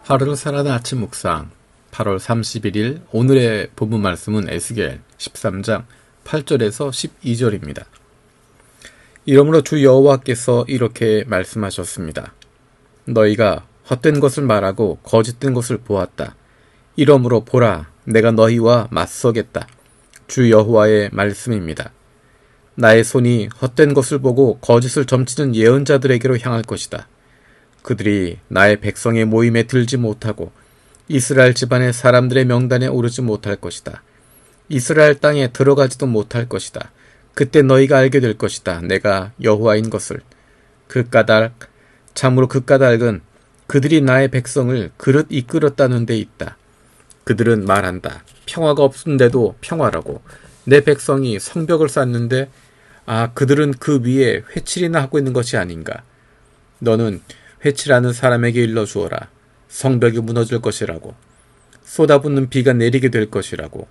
하루를 살아가는 아침 묵상 8월 31일 오늘의 본문 말씀은 에스겔 13장 8절에서 12절입니다. 이러므로 주 여호와께서 이렇게 말씀하셨습니다. 너희가 헛된 것을 말하고 거짓된 것을 보았다. 이러므로 보라, 내가 너희와 맞서겠다. 주 여호와의 말씀입니다. 나의 손이 헛된 것을 보고 거짓을 점치는 예언자들에게로 향할 것이다. 그들이 나의 백성의 모임에 들지 못하고 이스라엘 집안의 사람들의 명단에 오르지 못할 것이다. 이스라엘 땅에 들어가지도 못할 것이다. 그때 너희가 알게 될 것이다. 내가 여호와인 것을. 그 까닭, 참으로 그 까닭은 그들이 나의 백성을 그릇 이끌었다는 데 있다. 그들은 말한다. 평화가 없는데도 평화라고. 내 백성이 성벽을 쌓는데 그들은 그 위에 회칠이나 하고 있는 것이 아닌가. 너는 회칠하는 사람에게 일러주어라. 성벽이 무너질 것이라고. 쏟아붓는 비가 내리게 될 것이라고.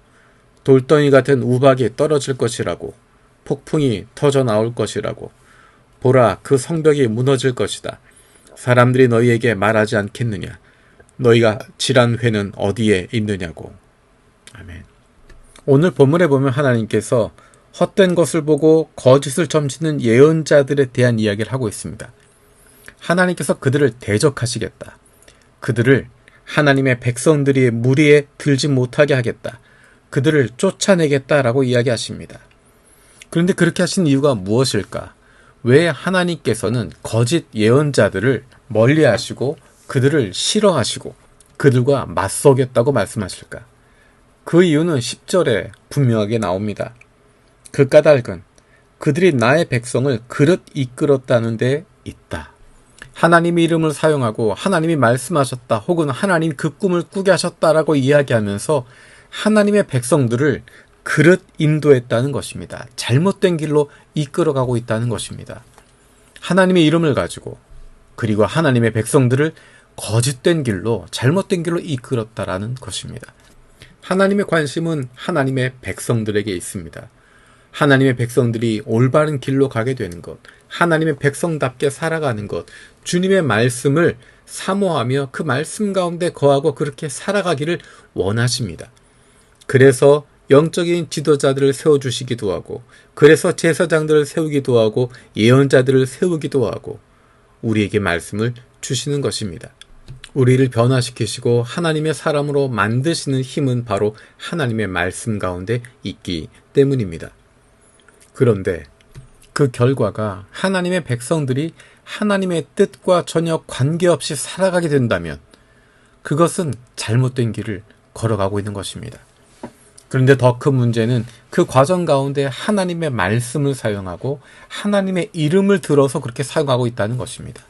돌덩이 같은 우박이 떨어질 것이라고. 폭풍이 터져 나올 것이라고. 보라, 그 성벽이 무너질 것이다. 사람들이 너희에게 말하지 않겠느냐. 너희가 지란 회는 어디에 있느냐고. 아멘. 오늘 본문에 보면 하나님께서 헛된 것을 보고 거짓을 점치는 예언자들에 대한 이야기를 하고 있습니다. 하나님께서 그들을 대적하시겠다. 그들을 하나님의 백성들이 무리에 들지 못하게 하겠다. 그들을 쫓아내겠다라고 이야기하십니다. 그런데 그렇게 하신 이유가 무엇일까? 왜 하나님께서는 거짓 예언자들을 멀리하시고 그들을 싫어하시고 그들과 맞서겠다고 말씀하실까? 그 이유는 10절에 분명하게 나옵니다. 그 까닭은 그들이 나의 백성을 그릇 이끌었다는 데 있다. 하나님의 이름을 사용하고 하나님이 말씀하셨다 혹은 하나님 그 꿈을 꾸게 하셨다라고 이야기하면서 하나님의 백성들을 그릇 인도했다는 것입니다. 잘못된 길로 이끌어가고 있다는 것입니다. 하나님의 이름을 가지고 그리고 하나님의 백성들을 거짓된 길로 잘못된 길로 이끌었다라는 것입니다. 하나님의 관심은 하나님의 백성들에게 있습니다. 하나님의 백성들이 올바른 길로 가게 되는 것, 하나님의 백성답게 살아가는 것, 주님의 말씀을 사모하며 그 말씀 가운데 거하고 그렇게 살아가기를 원하십니다. 그래서 영적인 지도자들을 세워주시기도 하고, 그래서 제사장들을 세우기도 하고, 예언자들을 세우기도 하고, 우리에게 말씀을 주시는 것입니다. 우리를 변화시키시고 하나님의 사람으로 만드시는 힘은 바로 하나님의 말씀 가운데 있기 때문입니다. 그런데 그 결과가 하나님의 백성들이 하나님의 뜻과 전혀 관계없이 살아가게 된다면 그것은 잘못된 길을 걸어가고 있는 것입니다. 그런데 더 큰 문제는 그 과정 가운데 하나님의 말씀을 사용하고 하나님의 이름을 들어서 그렇게 사용하고 있다는 것입니다.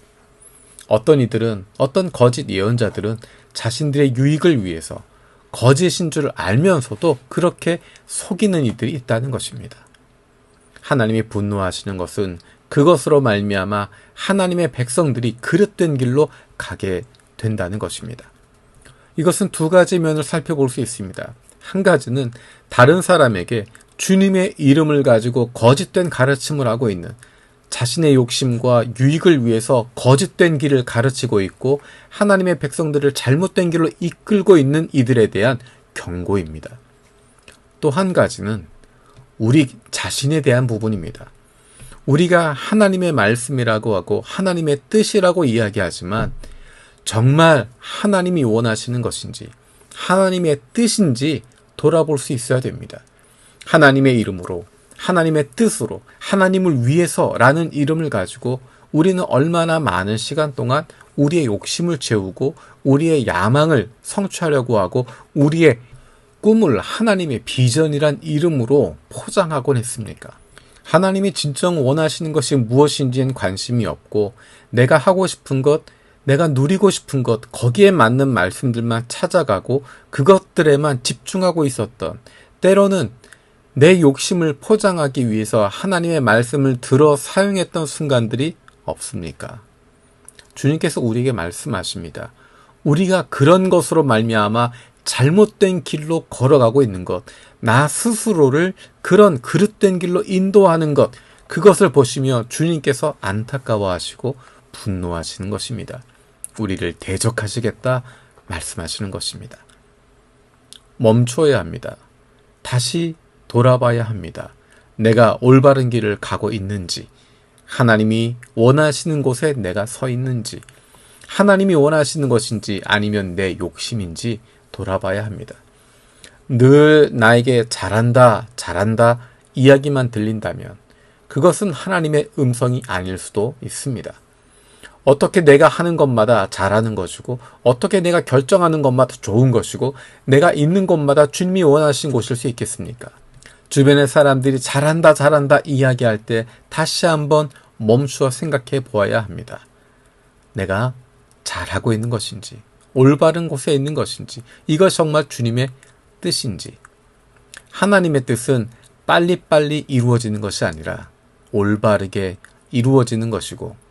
어떤 거짓 예언자들은 자신들의 유익을 위해서 거짓인 줄 알면서도 그렇게 속이는 이들이 있다는 것입니다. 하나님이 분노하시는 것은 그것으로 말미암아 하나님의 백성들이 그릇된 길로 가게 된다는 것입니다. 이것은 두 가지 면을 살펴볼 수 있습니다. 한 가지는 다른 사람에게 주님의 이름을 가지고 거짓된 가르침을 하고 있는 자신의 욕심과 유익을 위해서 거짓된 길을 가르치고 있고 하나님의 백성들을 잘못된 길로 이끌고 있는 이들에 대한 경고입니다. 또 한 가지는 우리 자신에 대한 부분입니다. 우리가 하나님의 말씀이라고 하고 하나님의 뜻이라고 이야기하지만 정말 하나님이 원하시는 것인지 하나님의 뜻인지 돌아볼 수 있어야 됩니다. 하나님의 이름으로 하나님의 뜻으로 하나님을 위해서라는 이름을 가지고 우리는 얼마나 많은 시간 동안 우리의 욕심을 채우고 우리의 야망을 성취하려고 하고 우리의 꿈을 하나님의 비전이란 이름으로 포장하곤 했습니까? 하나님이 진정 원하시는 것이 무엇인지엔 관심이 없고 내가 하고 싶은 것, 내가 누리고 싶은 것, 거기에 맞는 말씀들만 찾아가고 그것들에만 집중하고 있었던, 때로는 내 욕심을 포장하기 위해서 하나님의 말씀을 들어 사용했던 순간들이 없습니까? 주님께서 우리에게 말씀하십니다. 우리가 그런 것으로 말미암아 잘못된 길로 걸어가고 있는 것, 나 스스로를 그런 그릇된 길로 인도하는 것, 그것을 보시며 주님께서 안타까워하시고 분노하시는 것입니다. 우리를 대적하시겠다, 말씀하시는 것입니다. 멈춰야 합니다. 다시 돌아봐야 합니다. 내가 올바른 길을 가고 있는지, 하나님이 원하시는 곳에 내가 서 있는지, 하나님이 원하시는 것인지 아니면 내 욕심인지 돌아봐야 합니다. 늘 나에게 잘한다, 잘한다 이야기만 들린다면 그것은 하나님의 음성이 아닐 수도 있습니다. 어떻게 내가 하는 것마다 잘하는 것이고, 어떻게 내가 결정하는 것마다 좋은 것이고, 내가 있는 곳마다 주님이 원하신 곳일 수 있겠습니까? 주변의 사람들이 잘한다, 잘한다 이야기할 때 다시 한번 멈추어 생각해 보아야 합니다. 내가 잘하고 있는 것인지, 올바른 곳에 있는 것인지, 이것이 정말 주님의 뜻인지. 하나님의 뜻은 빨리빨리 이루어지는 것이 아니라 올바르게 이루어지는 것이고,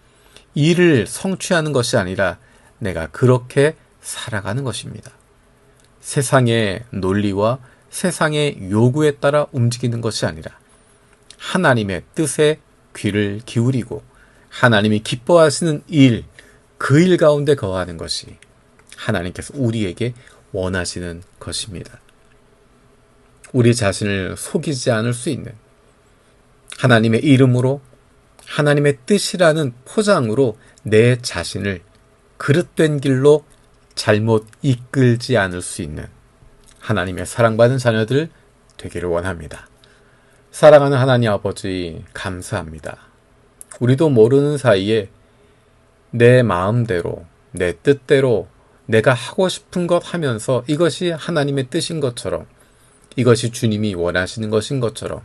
일을 성취하는 것이 아니라 내가 그렇게 살아가는 것입니다. 세상의 논리와 세상의 요구에 따라 움직이는 것이 아니라 하나님의 뜻에 귀를 기울이고 하나님이 기뻐하시는 일, 그 일 가운데 거하는 것이 하나님께서 우리에게 원하시는 것입니다. 우리 자신을 속이지 않을 수 있는, 하나님의 이름으로, 하나님의 뜻이라는 포장으로 내 자신을 그릇된 길로 잘못 이끌지 않을 수 있는 하나님의 사랑받은 자녀들 되기를 원합니다. 사랑하는 하나님 아버지, 감사합니다. 우리도 모르는 사이에 내 마음대로, 내 뜻대로 내가 하고 싶은 것 하면서 이것이 하나님의 뜻인 것처럼, 이것이 주님이 원하시는 것인 것처럼,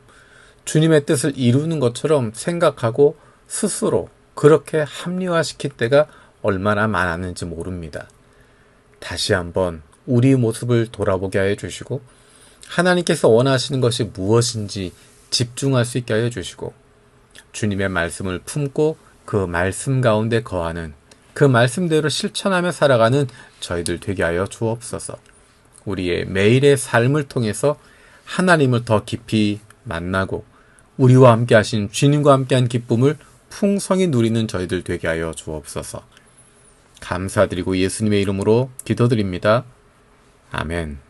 주님의 뜻을 이루는 것처럼 생각하고 스스로 그렇게 합리화시킬 때가 얼마나 많았는지 모릅니다. 다시 한번 우리 모습을 돌아보게 하여 주시고, 하나님께서 원하시는 것이 무엇인지 집중할 수 있게 하여 주시고, 주님의 말씀을 품고 그 말씀 가운데 거하는, 그 말씀대로 실천하며 살아가는 저희들 되게 하여 주옵소서. 우리의 매일의 삶을 통해서 하나님을 더 깊이 만나고 우리와 함께 하신 주님과 함께한 기쁨을 풍성히 누리는 저희들 되게 하여 주옵소서. 감사드리고 예수님의 이름으로 기도드립니다. 아멘.